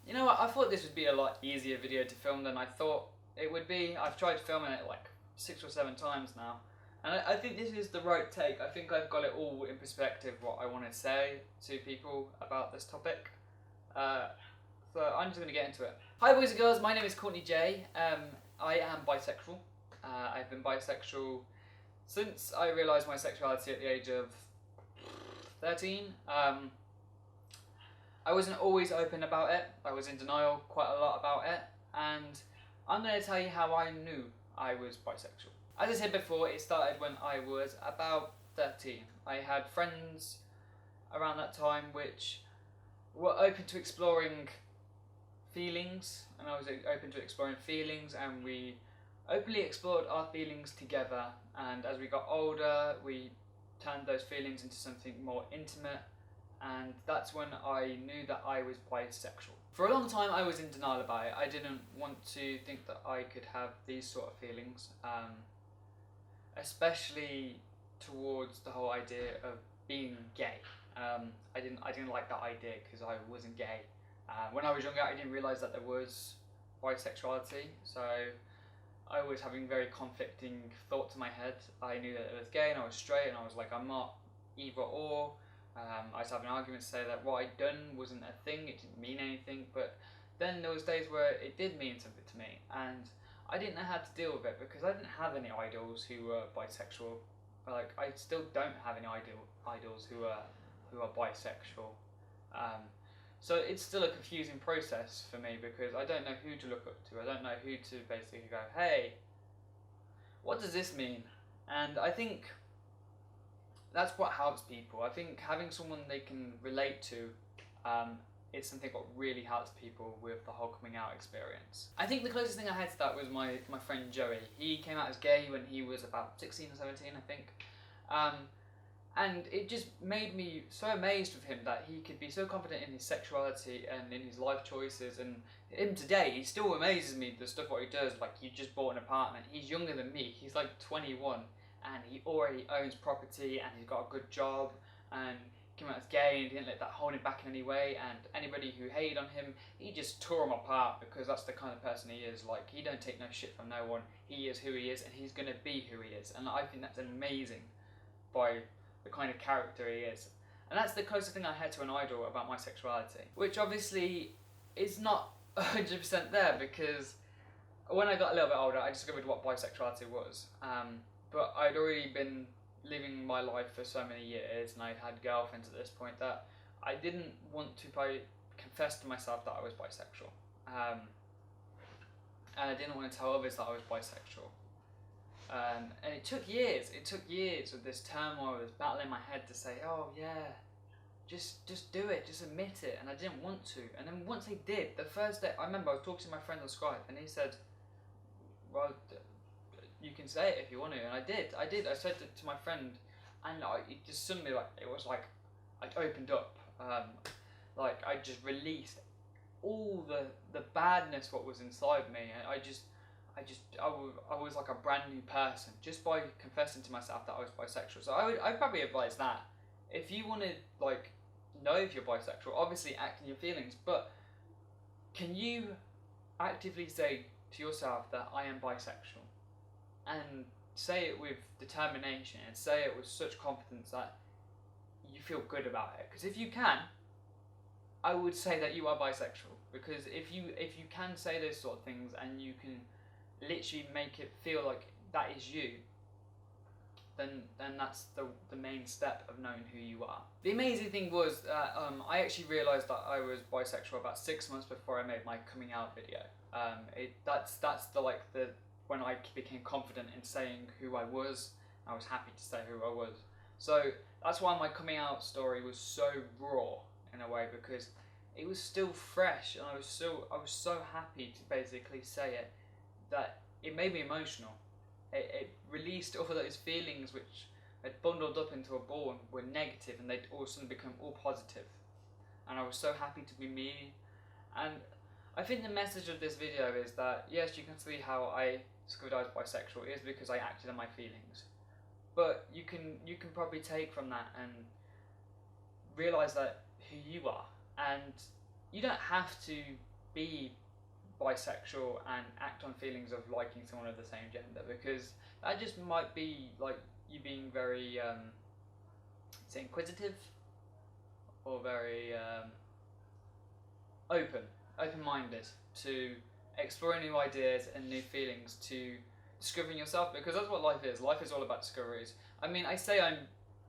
You know what, I thought this would be a lot easier video to film than I thought it would be. I've tried filming it like 6 or 7 times now, and I think this is the right take. I think I've got it all in perspective, what I want to say to people about this topic. So I'm just going to get into it. Hi boys and girls, my name is Courtney-Jai. I am bisexual. I've been bisexual since I realised my sexuality at the age of 13. I wasn't always open about it. I was in denial quite a lot about it, and I'm going to tell you how I knew I was bisexual. As I said before, it started when I was about 13. I had friends around that time which were open to exploring feelings, and I was open to exploring feelings, and we openly explored our feelings together. And as we got older, we turned those feelings into something more intimate, and that's when I knew that I was bisexual. For a long time I was in denial about it. I didn't want to think that I could have these sort of feelings, especially towards the whole idea of being gay. I didn't like that idea because I wasn't gay. When I was younger, I didn't realise that there was bisexuality, so I was having very conflicting thoughts in my head. I knew that I was gay and I was straight, and I was like, I'm not either or. I was having arguments to say that what I'd done wasn't a thing, it didn't mean anything, but then there was days where it did mean something to me, and I didn't know how to deal with it because I didn't have any idols who were bisexual. Like, I still don't have any idols who are bisexual. So it's still a confusing process for me because I don't know who to look up to. I don't know who to basically go, hey, what does this mean? And I think that's what helps people. I think having someone they can relate to is something that really helps people with the whole coming out experience. I think the closest thing I had to that was my friend Joey. He came out as gay when he was about 16 or 17, I think. And it just made me so amazed with him that he could be so confident in his sexuality and in his life choices. And him today, he still amazes me, the stuff what he does. Like, he just bought an apartment. He's younger than me. He's like 21. And he already owns property, and he's got a good job, and he came out as gay and didn't let that hold him back in any way. And anybody who hated on him, he just tore them apart because that's the kind of person he is. Like, he don't take no shit from no one. He is who he is, and he's gonna be who he is. And I think that's amazing by the kind of character he is. And that's the closest thing I had to an idol about my sexuality, which obviously is not 100% there, because when I got a little bit older, I discovered what bisexuality was. But I'd already been living my life for so many years, and I'd had girlfriends at this point, that I didn't want to confess to myself that I was bisexual. And I didn't want to tell others that I was bisexual. And it took years of this turmoil, this battle in my head to say, oh yeah, just do it, just admit it. And I didn't want to. And then once I did, the first day, I remember I was talking to my friend on Skype, and he said, well, you can say it if you want to. And I did. I said it to my friend, and it just suddenly, like, it was like I'd opened up. Like, I just released all the badness what was inside me, and I was like a brand new person just by confessing to myself that I was bisexual. So I'd probably advise that if you want to, like, know if you're bisexual, obviously act in your feelings, but can you actively say to yourself that I am bisexual, and say it with determination, and say it with such confidence that you feel good about it? Because if you can, I would say that you are bisexual, because if you can say those sort of things and you can literally make it feel like that is you, then that's the main step of knowing who you are. The amazing thing was that I actually realised that I was bisexual about 6 months before I made my coming out video. That's the when I became confident in saying who I was. I was happy to say who I was. So that's why my coming out story was so raw in a way, because it was still fresh, and I was so happy to basically say it, that it made me emotional. It released all of those feelings which had bundled up into a ball and were negative, and they'd all of a sudden become all positive. And I was so happy to be me. And I think the message of this video is that, yes, you can see how I discovered I was bisexual. It is because I acted on my feelings. But you can probably take from that and realise that who you are. And you don't have to be bisexual and act on feelings of liking someone of the same gender, because that just might be like you being very say inquisitive or very open-minded to exploring new ideas and new feelings, to discovering yourself, because that's what life is. Life is all about discoveries. I mean, I say I'm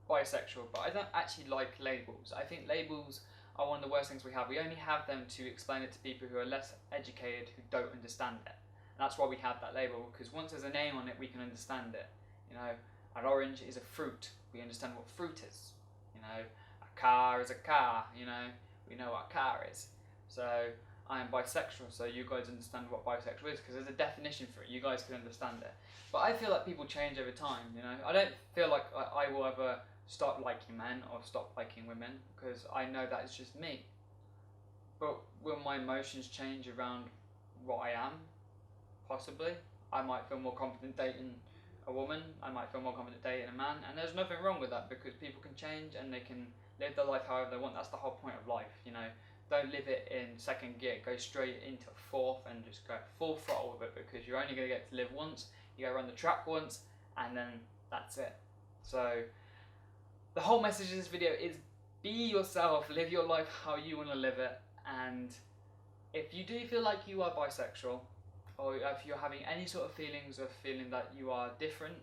bisexual, but I don't actually like labels. I think labels are one of the worst things we have. We only have them to explain it to people who are less educated, who don't understand it. And that's why we have that label, because once there's a name on it, we can understand it. You know, an orange is a fruit. We understand what fruit is. You know, a car is a car. You know, we know what a car is. So I am bisexual, so you guys understand what bisexual is, because there's a definition for it. You guys can understand it. But I feel like people change over time, you know. I don't feel like I will ever stop liking men or stop liking women, because I know that it's just me. But will my emotions change around what I am? Possibly. I might feel more confident dating a woman, I might feel more confident dating a man, and there's nothing wrong with that, because people can change and they can live their life however they want. That's the whole point of life, you know. Don't live it in second gear, go straight into fourth and just go full throttle with it, because you're only going to get to live once, you go run the track once, and then that's it. So the whole message of this video is be yourself, live your life how you want to live it, and if you do feel like you are bisexual, or if you're having any sort of feelings of feeling that you are different,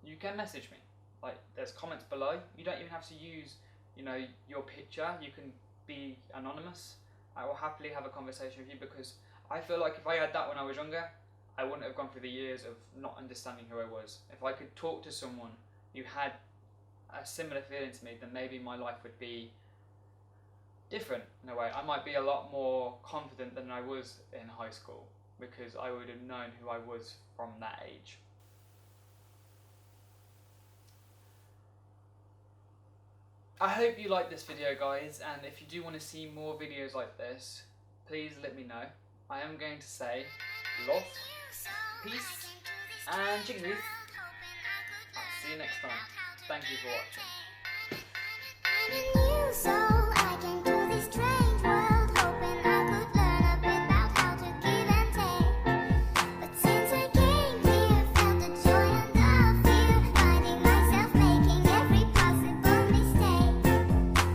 you can message me. Like, there's comments below. You don't even have to use, you know, your picture. You can be anonymous. I will happily have a conversation with you, because I feel like if I had that when I was younger, I wouldn't have gone through the years of not understanding who I was. If I could talk to someone who had a similar feeling to me, then maybe my life would be different in a way. I might be a lot more confident than I was in high school, because I would have known who I was from that age. I hope you liked this video, guys, and if you do want to see more videos like this, please let me know. I am going to say love, peace, and chicken grease. I'll see you next time. Thank you for watching.